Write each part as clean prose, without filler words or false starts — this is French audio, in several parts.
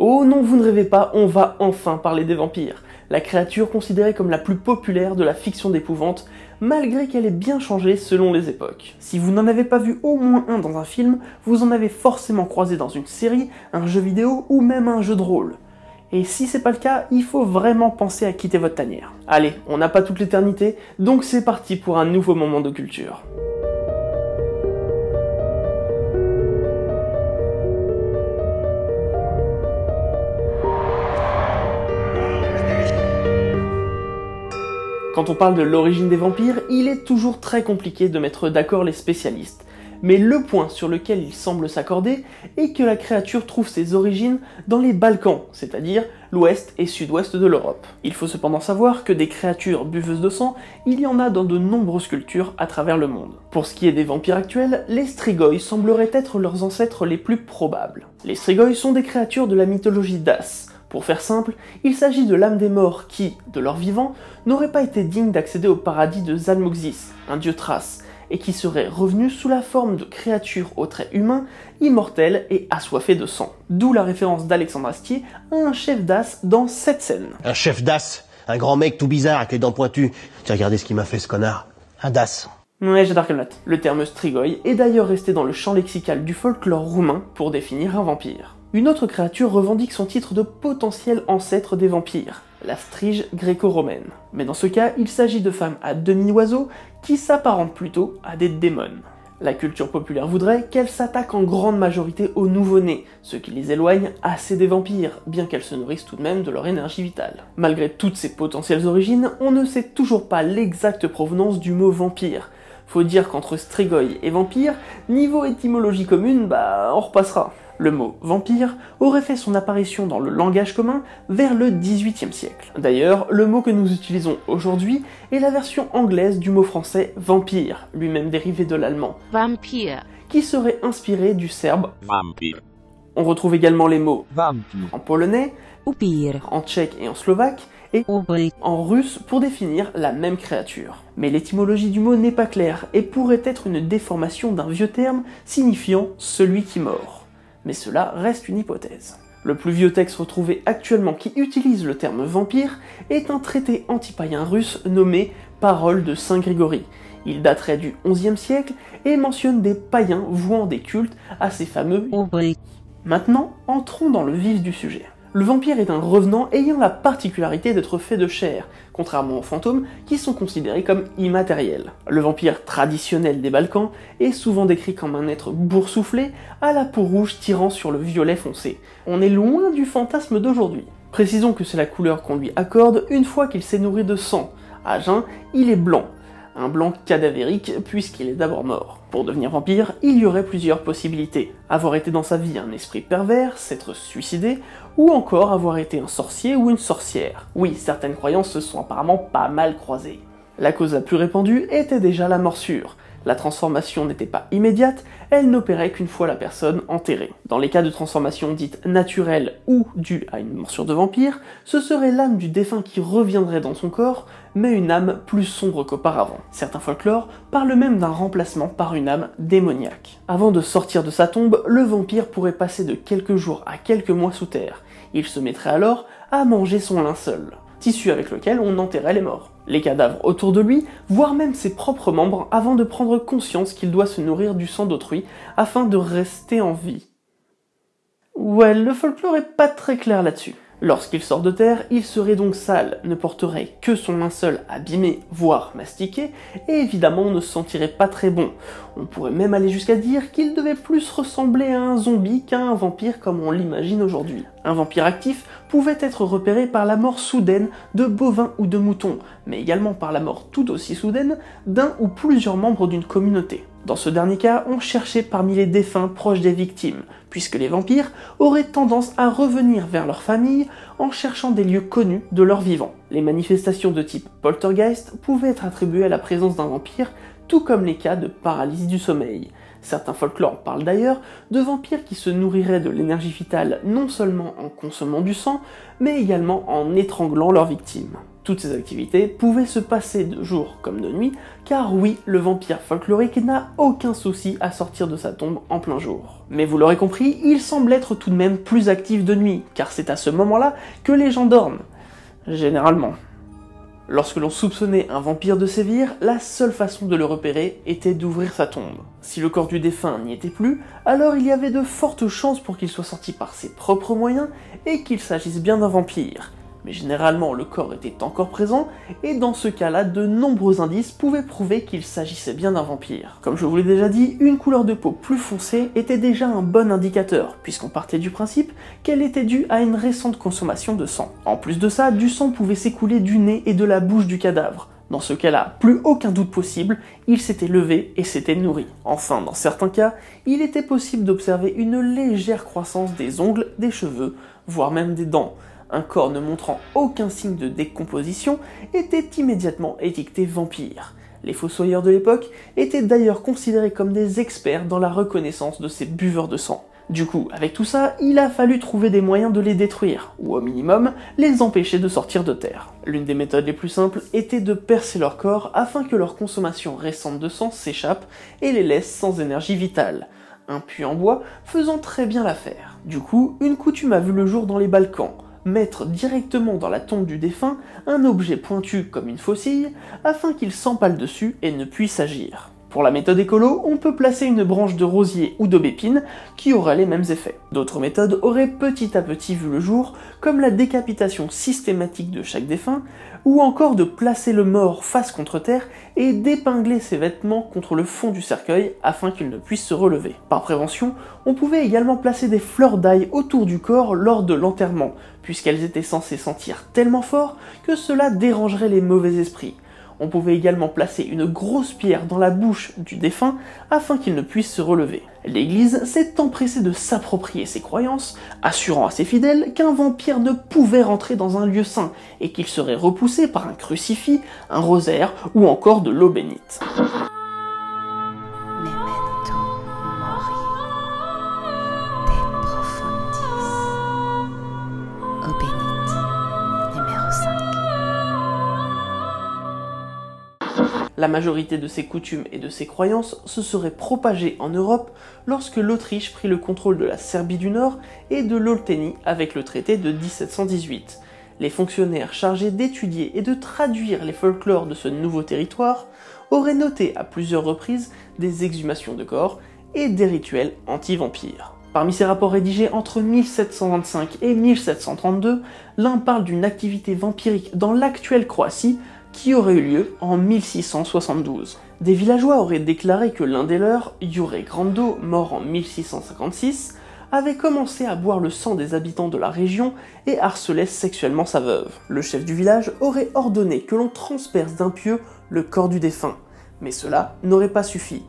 Oh non, vous ne rêvez pas, on va enfin parler des vampires, la créature considérée comme la plus populaire de la fiction d'épouvante, malgré qu'elle ait bien changé selon les époques. Si vous n'en avez pas vu au moins un dans un film, vous en avez forcément croisé dans une série, un jeu vidéo ou même un jeu de rôle. Et si c'est pas le cas, il faut vraiment penser à quitter votre tanière. Allez, on n'a pas toute l'éternité, donc c'est parti pour un nouveau moment de culture. Quand on parle de l'origine des vampires, il est toujours très compliqué de mettre d'accord les spécialistes. Mais le point sur lequel ils semblent s'accorder est que la créature trouve ses origines dans les Balkans, c'est-à-dire l'ouest et sud-ouest de l'Europe. Il faut cependant savoir que des créatures buveuses de sang, il y en a dans de nombreuses cultures à travers le monde. Pour ce qui est des vampires actuels, les Strigoi sembleraient être leurs ancêtres les plus probables. Les Strigoi sont des créatures de la mythologie d'As. Pour faire simple, il s'agit de l'âme des morts qui, de leur vivant, n'auraient pas été dignes d'accéder au paradis de Zalmoxis, un dieu thrace, et qui seraient revenus sous la forme de créatures aux traits humains, immortelles et assoiffées de sang. D'où la référence d'Alexandre Astier à un chef d'As dans cette scène. Un chef d'As, un grand mec tout bizarre avec les dents pointues. Tiens, regardez ce qu'il m'a fait ce connard. Un d'As. Ouais, j'adore comme note. Le terme Strigoi est d'ailleurs resté dans le champ lexical du folklore roumain pour définir un vampire. Une autre créature revendique son titre de potentiel ancêtre des vampires, la strige gréco-romaine. Mais dans ce cas, il s'agit de femmes à demi-oiseaux qui s'apparentent plutôt à des démons. La culture populaire voudrait qu'elles s'attaquent en grande majorité aux nouveau-nés, ce qui les éloigne assez des vampires, bien qu'elles se nourrissent tout de même de leur énergie vitale. Malgré toutes ces potentielles origines, on ne sait toujours pas l'exacte provenance du mot vampire. Faut dire qu'entre strigoi et vampire, niveau étymologie commune, on repassera. Le mot « vampire » aurait fait son apparition dans le langage commun vers le XVIIIe siècle. D'ailleurs, le mot que nous utilisons aujourd'hui est la version anglaise du mot français « vampire », lui-même dérivé de l'allemand, « Vampire », qui serait inspiré du serbe « Vampir. » On retrouve également les mots « Vampir. » en polonais, « Upir, en tchèque et en slovaque, et Ubri, en russe pour définir la même créature. Mais l'étymologie du mot n'est pas claire et pourrait être une déformation d'un vieux terme signifiant « celui qui mord ». Mais cela reste une hypothèse. Le plus vieux texte retrouvé actuellement qui utilise le terme vampire est un traité antipaïen russe nommé Paroles de Saint Grégory. Il daterait du XIe siècle et mentionne des païens vouant des cultes à ces fameux Ubri. Maintenant, entrons dans le vif du sujet. Le vampire est un revenant ayant la particularité d'être fait de chair, contrairement aux fantômes qui sont considérés comme immatériels. Le vampire traditionnel des Balkans est souvent décrit comme un être boursouflé, à la peau rouge tirant sur le violet foncé. On est loin du fantasme d'aujourd'hui. Précisons que c'est la couleur qu'on lui accorde une fois qu'il s'est nourri de sang. À jeun, il est blanc. Un blanc cadavérique puisqu'il est d'abord mort. Pour devenir vampire, il y aurait plusieurs possibilités. Avoir été dans sa vie un esprit pervers, s'être suicidé, ou encore avoir été un sorcier ou une sorcière. Oui, certaines croyances se sont apparemment pas mal croisées. La cause la plus répandue était déjà la morsure. La transformation n'était pas immédiate, elle n'opérait qu'une fois la personne enterrée. Dans les cas de transformation dite naturelle ou due à une morsure de vampire, ce serait l'âme du défunt qui reviendrait dans son corps, mais une âme plus sombre qu'auparavant. Certains folklores parlent même d'un remplacement par une âme démoniaque. Avant de sortir de sa tombe, le vampire pourrait passer de quelques jours à quelques mois sous terre. Il se mettrait alors à manger son linceul, tissu avec lequel on enterrait les morts. Les cadavres autour de lui, voire même ses propres membres, avant de prendre conscience qu'il doit se nourrir du sang d'autrui afin de rester en vie. Ouais, le folklore est pas très clair là-dessus. Lorsqu'il sort de terre, il serait donc sale, ne porterait que son linceul abîmé, voire mastiqué, et évidemment ne se sentirait pas très bon. On pourrait même aller jusqu'à dire qu'il devait plus ressembler à un zombie qu'à un vampire comme on l'imagine aujourd'hui. Un vampire actif pouvait être repéré par la mort soudaine de bovins ou de moutons, mais également par la mort tout aussi soudaine d'un ou plusieurs membres d'une communauté. Dans ce dernier cas, on cherchait parmi les défunts proches des victimes, puisque les vampires auraient tendance à revenir vers leur famille en cherchant des lieux connus de leurs vivants. Les manifestations de type poltergeist pouvaient être attribuées à la présence d'un vampire, tout comme les cas de paralysie du sommeil. Certains folklores parlent d'ailleurs de vampires qui se nourriraient de l'énergie vitale non seulement en consommant du sang, mais également en étranglant leurs victimes. Toutes ces activités pouvaient se passer de jour comme de nuit, car oui, le vampire folklorique n'a aucun souci à sortir de sa tombe en plein jour. Mais vous l'aurez compris, il semble être tout de même plus actif de nuit, car c'est à ce moment-là que les gens dorment. Généralement. Lorsque l'on soupçonnait un vampire de sévir, la seule façon de le repérer était d'ouvrir sa tombe. Si le corps du défunt n'y était plus, alors il y avait de fortes chances pour qu'il soit sorti par ses propres moyens et qu'il s'agisse bien d'un vampire. Mais généralement le corps était encore présent, et dans ce cas-là, de nombreux indices pouvaient prouver qu'il s'agissait bien d'un vampire. Comme je vous l'ai déjà dit, une couleur de peau plus foncée était déjà un bon indicateur, puisqu'on partait du principe qu'elle était due à une récente consommation de sang. En plus de ça, du sang pouvait s'écouler du nez et de la bouche du cadavre. Dans ce cas-là, plus aucun doute possible, il s'était levé et s'était nourri. Enfin, dans certains cas, il était possible d'observer une légère croissance des ongles, des cheveux, voire même des dents. Un corps ne montrant aucun signe de décomposition était immédiatement étiqueté vampire. Les fossoyeurs de l'époque étaient d'ailleurs considérés comme des experts dans la reconnaissance de ces buveurs de sang. Du coup, avec tout ça, il a fallu trouver des moyens de les détruire, ou au minimum, les empêcher de sortir de terre. L'une des méthodes les plus simples était de percer leur corps afin que leur consommation récente de sang s'échappe et les laisse sans énergie vitale. Un puits en bois faisant très bien l'affaire. Du coup, une coutume a vu le jour dans les Balkans. Mettre directement dans la tombe du défunt un objet pointu comme une faucille afin qu'il s'empale dessus et ne puisse agir. Pour la méthode écolo, on peut placer une branche de rosier ou d'aubépine qui aura les mêmes effets. D'autres méthodes auraient petit à petit vu le jour, comme la décapitation systématique de chaque défunt, ou encore de placer le mort face contre terre et d'épingler ses vêtements contre le fond du cercueil afin qu'il ne puisse se relever. Par prévention, on pouvait également placer des fleurs d'ail autour du corps lors de l'enterrement, puisqu'elles étaient censées sentir tellement fort que cela dérangerait les mauvais esprits. On pouvait également placer une grosse pierre dans la bouche du défunt afin qu'il ne puisse se relever. L'Église s'est empressée de s'approprier ces croyances, assurant à ses fidèles qu'un vampire ne pouvait rentrer dans un lieu saint et qu'il serait repoussé par un crucifix, un rosaire ou encore de l'eau bénite. Memento mori, de profundis, eau bénite, numéro 5. La majorité de ces coutumes et de ces croyances se seraient propagées en Europe lorsque l'Autriche prit le contrôle de la Serbie du Nord et de l'Olténie avec le traité de 1718. Les fonctionnaires chargés d'étudier et de traduire les folklores de ce nouveau territoire auraient noté à plusieurs reprises des exhumations de corps et des rituels anti-vampires. Parmi ces rapports rédigés entre 1725 et 1732, l'un parle d'une activité vampirique dans l'actuelle Croatie qui aurait eu lieu en 1672. Des villageois auraient déclaré que l'un des leurs, Jure Grando, mort en 1656, avait commencé à boire le sang des habitants de la région et harcelait sexuellement sa veuve. Le chef du village aurait ordonné que l'on transperce d'un pieu le corps du défunt, mais cela n'aurait pas suffi.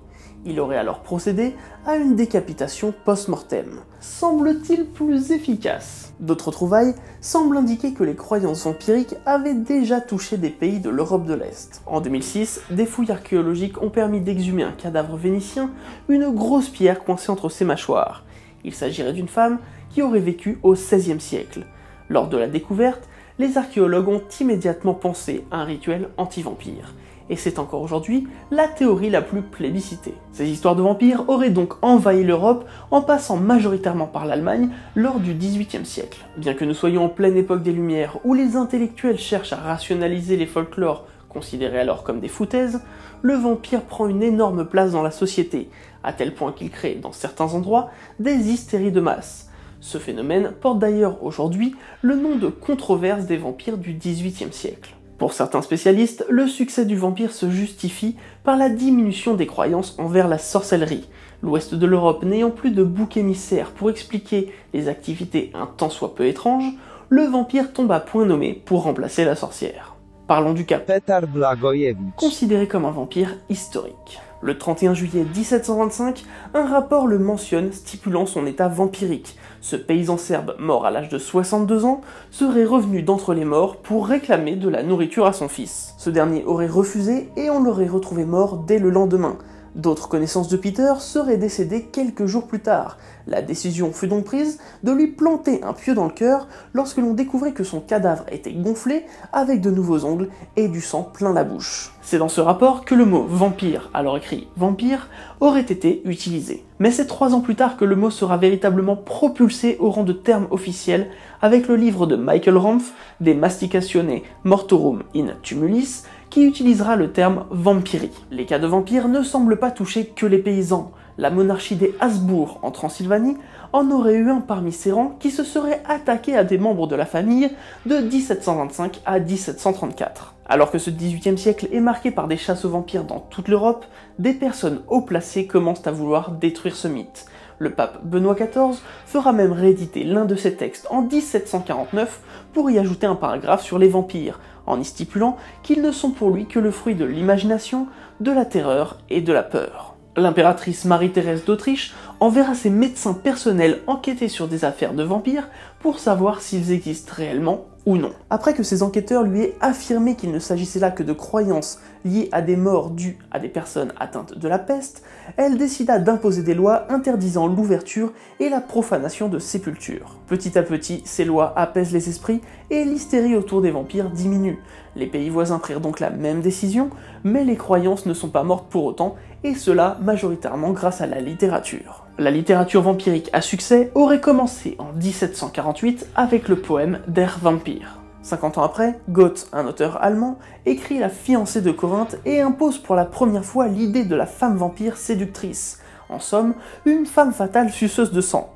Il aurait alors procédé à une décapitation post-mortem, semble-t-il plus efficace. D'autres trouvailles semblent indiquer que les croyances vampiriques avaient déjà touché des pays de l'Europe de l'Est. En 2006, des fouilles archéologiques ont permis d'exhumer un cadavre vénitien, une grosse pierre coincée entre ses mâchoires. Il s'agirait d'une femme qui aurait vécu au XVIe siècle. Lors de la découverte, les archéologues ont immédiatement pensé à un rituel anti-vampire. Et c'est encore aujourd'hui la théorie la plus plébiscitée. Ces histoires de vampires auraient donc envahi l'Europe en passant majoritairement par l'Allemagne lors du XVIIIe siècle. Bien que nous soyons en pleine époque des Lumières où les intellectuels cherchent à rationaliser les folklores considérés alors comme des foutaises, le vampire prend une énorme place dans la société, à tel point qu'il crée dans certains endroits des hystéries de masse. Ce phénomène porte d'ailleurs aujourd'hui le nom de controverse des vampires du XVIIIe siècle. Pour certains spécialistes, le succès du vampire se justifie par la diminution des croyances envers la sorcellerie. L'ouest de l'Europe n'ayant plus de bouc émissaire pour expliquer les activités un tant soit peu étranges, le vampire tombe à point nommé pour remplacer la sorcière. Parlons du cas Petar Blagojevich. considéré comme un vampire historique. Le 31 juillet 1725, un rapport le mentionne stipulant son état vampirique. Ce paysan serbe, mort à l'âge de 62 ans, serait revenu d'entre les morts pour réclamer de la nourriture à son fils. Ce dernier aurait refusé et on l'aurait retrouvé mort dès le lendemain. D'autres connaissances de Peter seraient décédées quelques jours plus tard. La décision fut donc prise de lui planter un pieu dans le cœur lorsque l'on découvrait que son cadavre était gonflé avec de nouveaux ongles et du sang plein la bouche. C'est dans ce rapport que le mot vampire, alors écrit vampire, aurait été utilisé. Mais c'est 3 ans plus tard que le mot sera véritablement propulsé au rang de terme officiel avec le livre de Michael Ramph, De Masticatione Mortorum in Tumulis, qui utilisera le terme vampirie. Les cas de vampires ne semblent pas toucher que les paysans. La monarchie des Habsbourg en Transylvanie en aurait eu un parmi ses rangs qui se serait attaqué à des membres de la famille de 1725 à 1734. Alors que ce XVIIIe siècle est marqué par des chasses aux vampires dans toute l'Europe, des personnes haut placées commencent à vouloir détruire ce mythe. Le pape Benoît XIV fera même rééditer l'un de ses textes en 1749 pour y ajouter un paragraphe sur les vampires, en y stipulant qu'ils ne sont pour lui que le fruit de l'imagination, de la terreur et de la peur. L'impératrice Marie-Thérèse d'Autriche enverra ses médecins personnels enquêter sur des affaires de vampires pour savoir s'ils existent réellement ou non. Après que ces enquêteurs lui aient affirmé qu'il ne s'agissait là que de croyances liées à des morts dues à des personnes atteintes de la peste, elle décida d'imposer des lois interdisant l'ouverture et la profanation de sépultures. Petit à petit, ces lois apaisent les esprits et l'hystérie autour des vampires diminue. Les pays voisins prirent donc la même décision, mais les croyances ne sont pas mortes pour autant, et cela majoritairement grâce à la littérature. La littérature vampirique à succès aurait commencé en 1748 avec le poème Der Vampir. 50 ans après, Goethe, un auteur allemand, écrit La fiancée de Corinthe et impose pour la première fois l'idée de la femme vampire séductrice. En somme, une femme fatale suceuse de sang.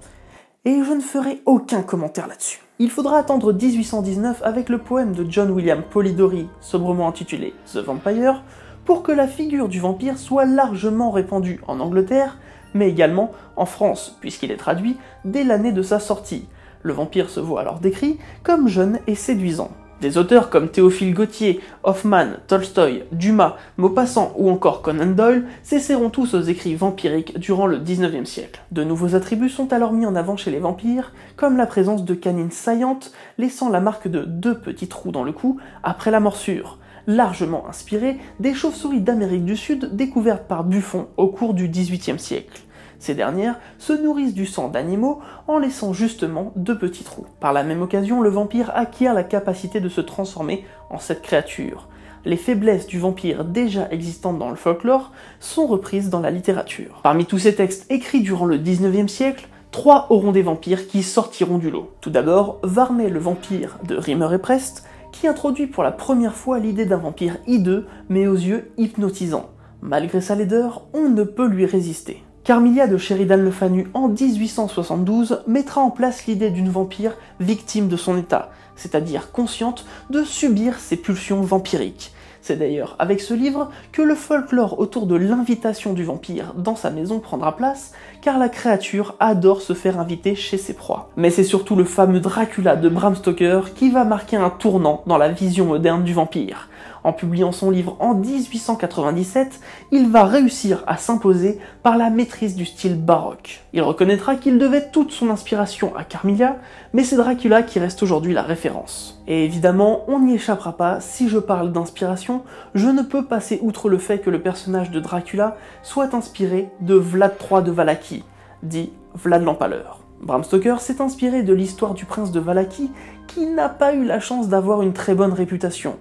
Et je ne ferai aucun commentaire là-dessus. Il faudra attendre 1819 avec le poème de John William Polidori, sobrement intitulé The Vampire, pour que la figure du vampire soit largement répandue en Angleterre, mais également en France, puisqu'il est traduit dès l'année de sa sortie. Le vampire se voit alors décrit comme jeune et séduisant. Des auteurs comme Théophile Gautier, Hoffmann, Tolstoï, Dumas, Maupassant ou encore Conan Doyle s'essaieront tous aux écrits vampiriques durant le XIXe siècle. De nouveaux attributs sont alors mis en avant chez les vampires, comme la présence de canines saillantes, laissant la marque de 2 petits trous dans le cou après la morsure, largement inspiré des chauves-souris d'Amérique du Sud découvertes par Buffon au cours du XVIIIe siècle. Ces dernières se nourrissent du sang d'animaux en laissant justement 2 petits trous. Par la même occasion, le vampire acquiert la capacité de se transformer en cette créature. Les faiblesses du vampire déjà existantes dans le folklore sont reprises dans la littérature. Parmi tous ces textes écrits durant le XIXe siècle, 3 auront des vampires qui sortiront du lot. Tout d'abord, Varney le vampire de Rimmer et Prest, qui introduit pour la première fois l'idée d'un vampire hideux, mais aux yeux hypnotisants. Malgré sa laideur, on ne peut lui résister. Carmilla de Sheridan Le Fanu en 1872 mettra en place l'idée d'une vampire victime de son état, c'est-à-dire consciente de subir ses pulsions vampiriques. C'est d'ailleurs avec ce livre que le folklore autour de l'invitation du vampire dans sa maison prendra place, car la créature adore se faire inviter chez ses proies. Mais c'est surtout le fameux Dracula de Bram Stoker qui va marquer un tournant dans la vision moderne du vampire. En publiant son livre en 1897, il va réussir à s'imposer par la maîtrise du style baroque. Il reconnaîtra qu'il devait toute son inspiration à Carmilla, mais c'est Dracula qui reste aujourd'hui la référence. Et évidemment, on n'y échappera pas, si je parle d'inspiration, je ne peux passer outre le fait que le personnage de Dracula soit inspiré de Vlad III de Valaquie, dit Vlad l'Empaleur. Bram Stoker s'est inspiré de l'histoire du prince de Valaquie, qui n'a pas eu la chance d'avoir une très bonne réputation.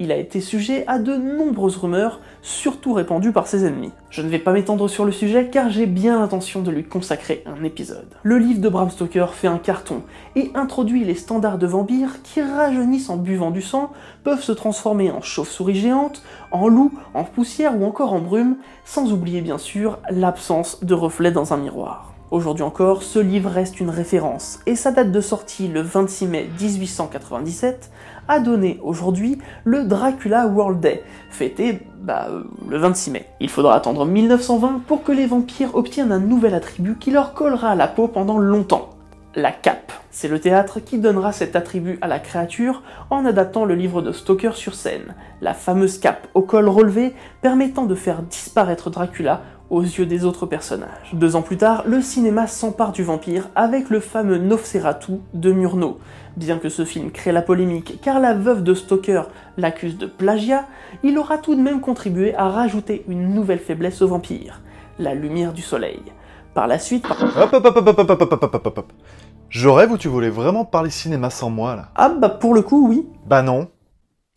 Il a été sujet à de nombreuses rumeurs, surtout répandues par ses ennemis. Je ne vais pas m'étendre sur le sujet car j'ai bien l'intention de lui consacrer un épisode. Le livre de Bram Stoker fait un carton et introduit les standards de vampires qui rajeunissent en buvant du sang, peuvent se transformer en chauve-souris géantes, en loups, en poussière ou encore en brume, sans oublier bien sûr l'absence de reflets dans un miroir. Aujourd'hui encore, ce livre reste une référence, et sa date de sortie, le 26 mai 1897, a donné aujourd'hui le Dracula World Day, fêté le 26 mai. Il faudra attendre 1920 pour que les vampires obtiennent un nouvel attribut qui leur collera à la peau pendant longtemps. La cape. C'est le théâtre qui donnera cet attribut à la créature en adaptant le livre de Stoker sur scène, la fameuse cape au col relevé permettant de faire disparaître Dracula aux yeux des autres personnages. 2 ans plus tard, le cinéma s'empare du vampire avec le fameux Nosferatu de Murnau. Bien que ce film crée la polémique car la veuve de Stoker l'accuse de plagiat, il aura tout de même contribué à rajouter une nouvelle faiblesse au vampire, la lumière du soleil. Par la suite... Hop. Je rêve ou tu voulais vraiment parler cinéma sans moi, là? Ah bah pour le coup, oui. Bah non.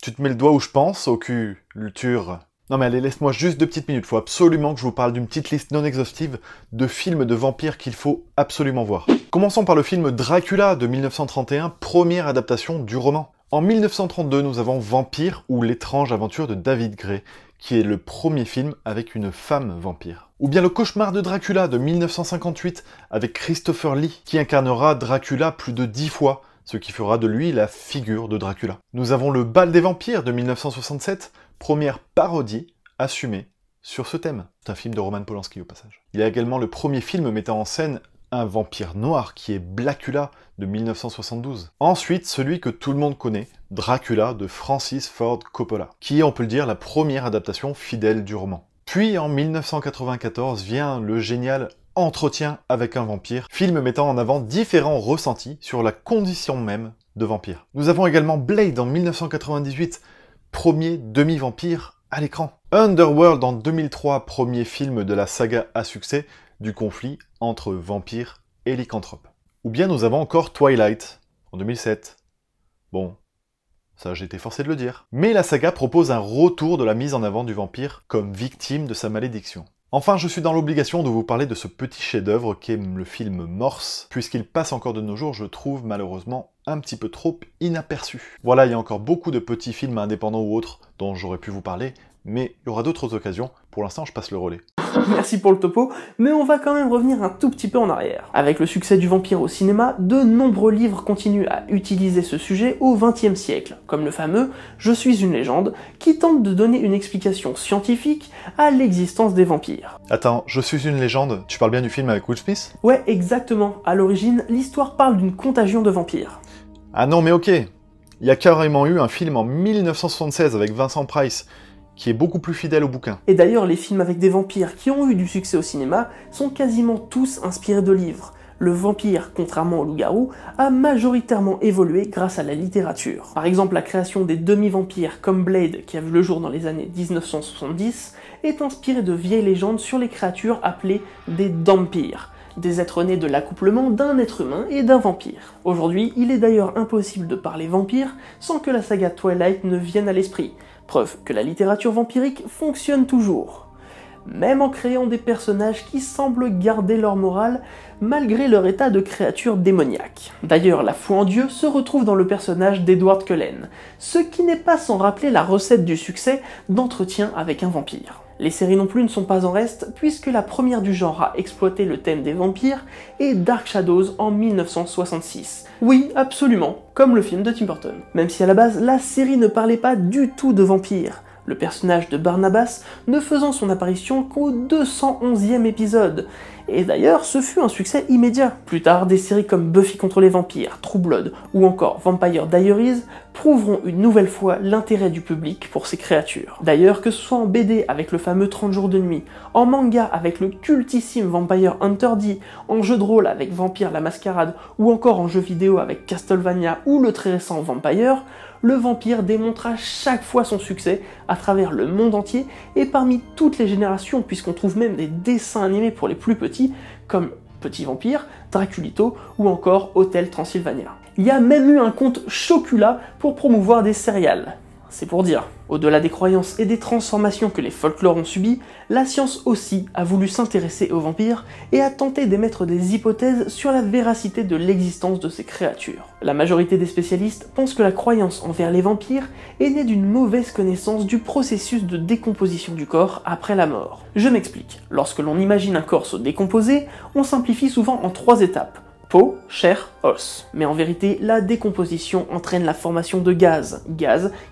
Tu te mets le doigt où je pense, au culture... Non mais allez, laisse-moi juste 2 petites minutes, faut absolument que je vous parle d'une petite liste non exhaustive de films de vampires qu'il faut absolument voir. Commençons par le film Dracula de 1931, première adaptation du roman. En 1932, nous avons Vampire ou l'étrange aventure de David Gray, qui est le premier film avec une femme vampire. Ou bien Le cauchemar de Dracula de 1958 avec Christopher Lee, qui incarnera Dracula plus de 10 fois, ce qui fera de lui la figure de Dracula. Nous avons Le bal des vampires de 1967, première parodie assumée sur ce thème. C'est un film de Roman Polanski au passage. Il y a également le premier film mettant en scène un vampire noir qui est Blackula de 1972. Ensuite, celui que tout le monde connaît, Dracula de Francis Ford Coppola, qui est, on peut le dire, la première adaptation fidèle du roman. Puis en 1994 vient le génial Entretien avec un vampire, film mettant en avant différents ressentis sur la condition même de vampire. Nous avons également Blade en 1998, premier demi-vampire à l'écran. Underworld en 2003, premier film de la saga à succès du conflit entre vampires et lycanthropes. Ou bien nous avons encore Twilight en 2007. Bon, ça j'ai été forcé de le dire. Mais la saga propose un retour de la mise en avant du vampire comme victime de sa malédiction. Enfin, je suis dans l'obligation de vous parler de ce petit chef-d'œuvre qu'est le film Morse, puisqu'il passe encore de nos jours, je trouve malheureusement un petit peu trop inaperçu. Voilà, il y a encore beaucoup de petits films indépendants ou autres dont j'aurais pu vous parler, mais il y aura d'autres occasions. Pour l'instant, je passe le relais. Merci pour le topo, mais on va quand même revenir un tout petit peu en arrière. Avec le succès du vampire au cinéma, de nombreux livres continuent à utiliser ce sujet au XXe siècle, comme le fameux « Je suis une légende », qui tente de donner une explication scientifique à l'existence des vampires. Attends, Je suis une légende, tu parles bien du film avec Will Smith? Ouais, exactement. À l'origine, l'histoire parle d'une contagion de vampires. Ah non, mais ok. Il y a carrément eu un film en 1976 avec Vincent Price, qui est beaucoup plus fidèle au bouquin. Et d'ailleurs, les films avec des vampires qui ont eu du succès au cinéma sont quasiment tous inspirés de livres. Le vampire, contrairement au loup-garou, a majoritairement évolué grâce à la littérature. Par exemple, la création des demi-vampires comme Blade, qui a vu le jour dans les années 1970, est inspirée de vieilles légendes sur les créatures appelées des dampires, des êtres nés de l'accouplement d'un être humain et d'un vampire. Aujourd'hui, il est d'ailleurs impossible de parler vampire sans que la saga Twilight ne vienne à l'esprit. Preuve que la littérature vampirique fonctionne toujours. Même en créant des personnages qui semblent garder leur morale malgré leur état de créature démoniaque. D'ailleurs, la foi en Dieu se retrouve dans le personnage d'Edward Cullen, ce qui n'est pas sans rappeler la recette du succès d'Entretien avec un vampire. Les séries non plus ne sont pas en reste, puisque la première du genre à exploiter le thème des vampires est Dark Shadows en 1966. Oui, absolument, comme le film de Tim Burton. Même si à la base, la série ne parlait pas du tout de vampires, le personnage de Barnabas ne faisant son apparition qu'au 211e épisode. Et d'ailleurs, ce fut un succès immédiat. Plus tard, des séries comme Buffy contre les vampires, True Blood ou encore Vampire Diaries prouveront une nouvelle fois l'intérêt du public pour ces créatures. D'ailleurs, que ce soit en BD avec le fameux 30 jours de nuit, en manga avec le cultissime Vampire Hunter D, en jeu de rôle avec Vampire la Mascarade ou encore en jeu vidéo avec Castlevania ou le très récent Vampire, le vampire démontre à chaque fois son succès à travers le monde entier et parmi toutes les générations, puisqu'on trouve même des dessins animés pour les plus petits, comme Petit Vampire, Draculito ou encore Hôtel Transylvania. Il y a même eu un compte Chocula pour promouvoir des céréales. C'est pour dire. Au-delà des croyances et des transformations que les folklores ont subies, la science aussi a voulu s'intéresser aux vampires et a tenté d'émettre des hypothèses sur la véracité de l'existence de ces créatures. La majorité des spécialistes pensent que la croyance envers les vampires est née d'une mauvaise connaissance du processus de décomposition du corps après la mort. Je m'explique. Lorsque l'on imagine un corps se décomposer, on simplifie souvent en 3 étapes. Peau, chair, os. Mais en vérité, la décomposition entraîne la formation de gaz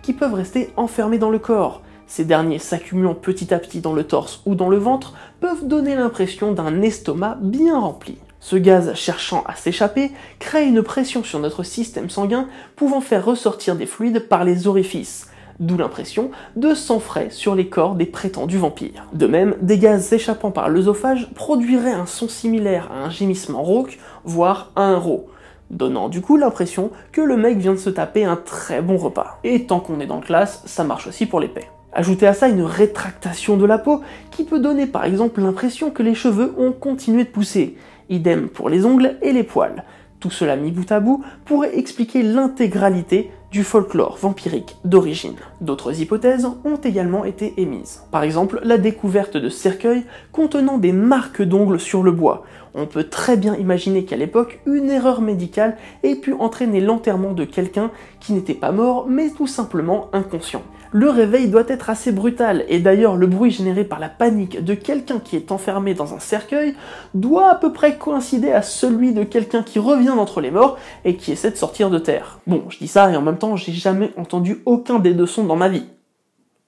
qui peuvent rester enfermés dans le corps. Ces derniers s'accumulant petit à petit dans le torse ou dans le ventre peuvent donner l'impression d'un estomac bien rempli. Ce gaz cherchant à s'échapper crée une pression sur notre système sanguin pouvant faire ressortir des fluides par les orifices. d'où l'impression de sang frais sur les corps des prétendus vampires. De même, des gaz s'échappant par l'œsophage produiraient un son similaire à un gémissement rauque, voire à un rot, donnant du coup l'impression que le mec vient de se taper un très bon repas. Et tant qu'on est dans le classe, ça marche aussi pour l'épée. Ajoutez à ça une rétractation de la peau qui peut donner par exemple l'impression que les cheveux ont continué de pousser, idem pour les ongles et les poils. Tout cela mis bout à bout pourrait expliquer l'intégralité du folklore vampirique d'origine. D'autres hypothèses ont également été émises. Par exemple, la découverte de cercueils contenant des marques d'ongles sur le bois. On peut très bien imaginer qu'à l'époque, une erreur médicale ait pu entraîner l'enterrement de quelqu'un qui n'était pas mort, mais tout simplement inconscient. Le réveil doit être assez brutal, et d'ailleurs le bruit généré par la panique de quelqu'un qui est enfermé dans un cercueil doit à peu près coïncider à celui de quelqu'un qui revient d'entre les morts et qui essaie de sortir de terre. Bon, je dis ça et en même temps j'ai jamais entendu aucun des deux sons dans ma vie.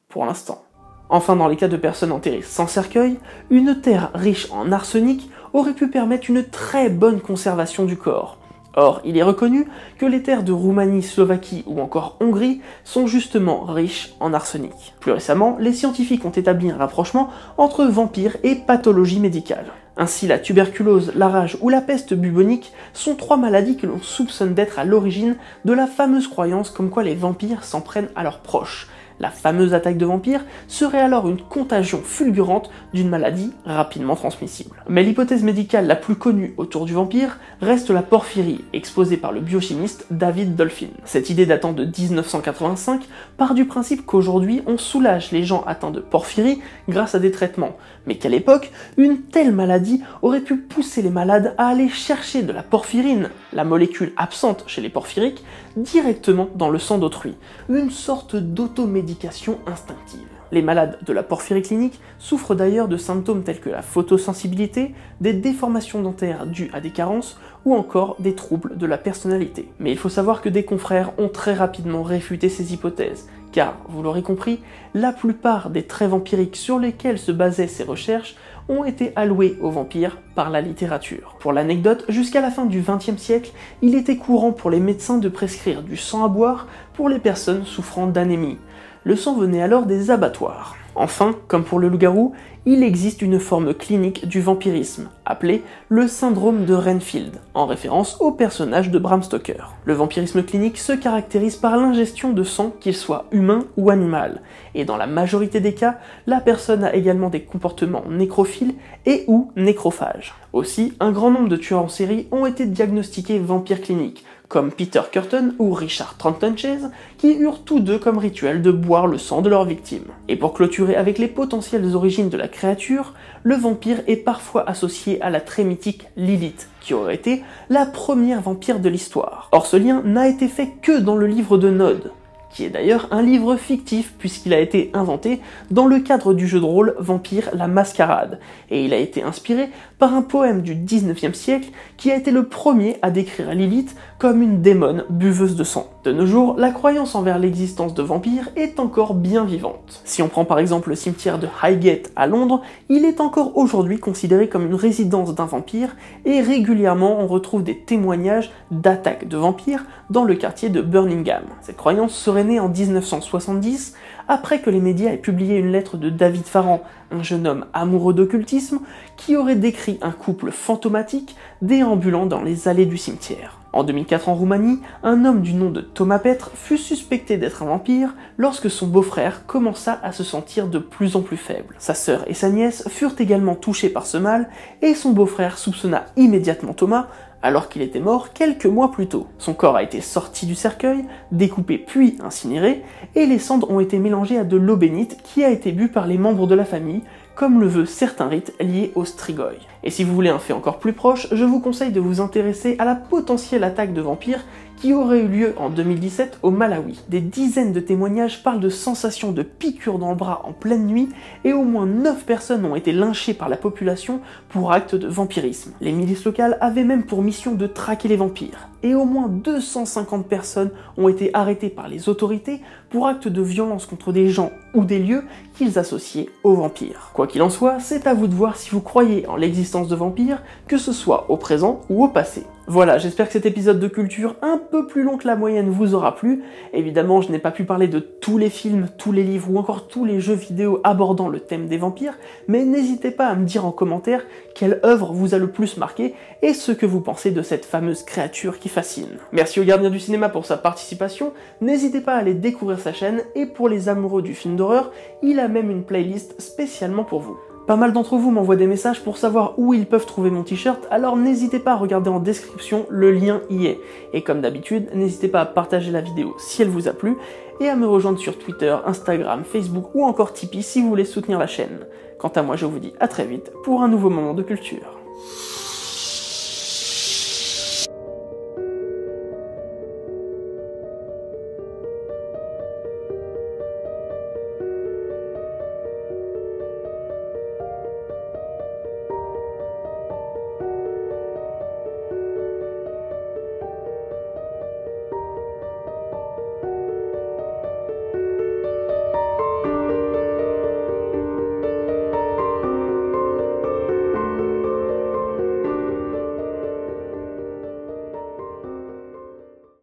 Pour l'instant. Enfin, dans les cas de personnes enterrées sans cercueil, une terre riche en arsenic aurait pu permettre une très bonne conservation du corps. Or, il est reconnu que les terres de Roumanie, Slovaquie ou encore Hongrie sont justement riches en arsenic. Plus récemment, les scientifiques ont établi un rapprochement entre vampires et pathologie médicale. Ainsi, la tuberculose, la rage ou la peste bubonique sont 3 maladies que l'on soupçonne d'être à l'origine de la fameuse croyance comme quoi les vampires s'en prennent à leurs proches. La fameuse attaque de vampire serait alors une contagion fulgurante d'une maladie rapidement transmissible. Mais l'hypothèse médicale la plus connue autour du vampire reste la porphyrie, exposée par le biochimiste David Dolphin. Cette idée datant de 1985 part du principe qu'aujourd'hui on soulage les gens atteints de porphyrie grâce à des traitements, mais qu'à l'époque, une telle maladie aurait pu pousser les malades à aller chercher de la porphyrine, la molécule absente chez les porphyriques, directement dans le sang d'autrui, une sorte d'automédication instinctive. Les malades de la porphyrie clinique souffrent d'ailleurs de symptômes tels que la photosensibilité, des déformations dentaires dues à des carences ou encore des troubles de la personnalité. Mais il faut savoir que des confrères ont très rapidement réfuté ces hypothèses, car, vous l'aurez compris, la plupart des traits vampiriques sur lesquels se basaient ces recherches ont été alloués aux vampires par la littérature. Pour l'anecdote, jusqu'à la fin du XXe siècle, il était courant pour les médecins de prescrire du sang à boire pour les personnes souffrant d'anémie. Le sang venait alors des abattoirs. Enfin, comme pour le loup-garou, il existe une forme clinique du vampirisme, appelée le syndrome de Renfield, en référence au personnage de Bram Stoker. Le vampirisme clinique se caractérise par l'ingestion de sang, qu'il soit humain ou animal, et dans la majorité des cas, la personne a également des comportements nécrophiles et ou nécrophages. Aussi, un grand nombre de tueurs en série ont été diagnostiqués vampires cliniques, comme Peter Kürten ou Richard Trenton Chase, qui eurent tous deux comme rituel de boire le sang de leurs victimes. Et pour clôturer avec les potentielles origines de la créature, le vampire est parfois associé à la très mythique Lilith, qui aurait été la première vampire de l'histoire. Or ce lien n'a été fait que dans le livre de Nod, qui est d'ailleurs un livre fictif puisqu'il a été inventé dans le cadre du jeu de rôle Vampire la Mascarade, et il a été inspiré par un poème du 19e siècle qui a été le premier à décrire Lilith comme une démone buveuse de sang. De nos jours, la croyance envers l'existence de vampires est encore bien vivante. Si on prend par exemple le cimetière de Highgate à Londres, il est encore aujourd'hui considéré comme une résidence d'un vampire, et régulièrement on retrouve des témoignages d'attaques de vampires dans le quartier de Birmingham. Cette croyance serait née en 1970, après que les médias aient publié une lettre de David Farran, un jeune homme amoureux d'occultisme, qui aurait décrit un couple fantomatique déambulant dans les allées du cimetière. En 2004 en Roumanie, un homme du nom de Thomas Petre fut suspecté d'être un vampire lorsque son beau-frère commença à se sentir de plus en plus faible. Sa sœur et sa nièce furent également touchées par ce mal, et son beau-frère soupçonna immédiatement Thomas, alors qu'il était mort quelques mois plus tôt. Son corps a été sorti du cercueil, découpé puis incinéré, et les cendres ont été mélangées à de l'eau bénite qui a été bue par les membres de la famille, comme le veut certains rites liés au strigoi. Et si vous voulez un fait encore plus proche, je vous conseille de vous intéresser à la potentielle attaque de vampires qui aurait eu lieu en 2017 au Malawi. Des dizaines de témoignages parlent de sensations de piqûres dans le bras en pleine nuit, et au moins 9 personnes ont été lynchées par la population pour actes de vampirisme. Les milices locales avaient même pour mission de traquer les vampires, et au moins 250 personnes ont été arrêtées par les autorités pour actes de violence contre des gens ou des lieux qu'ils associaient aux vampires. Quoi qu'il en soit, c'est à vous de voir si vous croyez en l'existence de vampires, que ce soit au présent ou au passé. Voilà, j'espère que cet épisode de culture un peu plus long que la moyenne vous aura plu. Évidemment, je n'ai pas pu parler de tous les films, tous les livres ou encore tous les jeux vidéo abordant le thème des vampires, mais n'hésitez pas à me dire en commentaire quelle œuvre vous a le plus marqué et ce que vous pensez de cette fameuse créature qui fascine. Merci au Gardien du Cinéma pour sa participation, n'hésitez pas à aller découvrir sa chaîne et pour les amoureux du film d'horreur, il a même une playlist spécialement pour vous. Pas mal d'entre vous m'envoient des messages pour savoir où ils peuvent trouver mon t-shirt, alors n'hésitez pas à regarder en description, le lien y est. Et comme d'habitude, n'hésitez pas à partager la vidéo si elle vous a plu, et à me rejoindre sur Twitter, Instagram, Facebook ou encore Tipeee si vous voulez soutenir la chaîne. Quant à moi, je vous dis à très vite pour un nouveau moment de culture.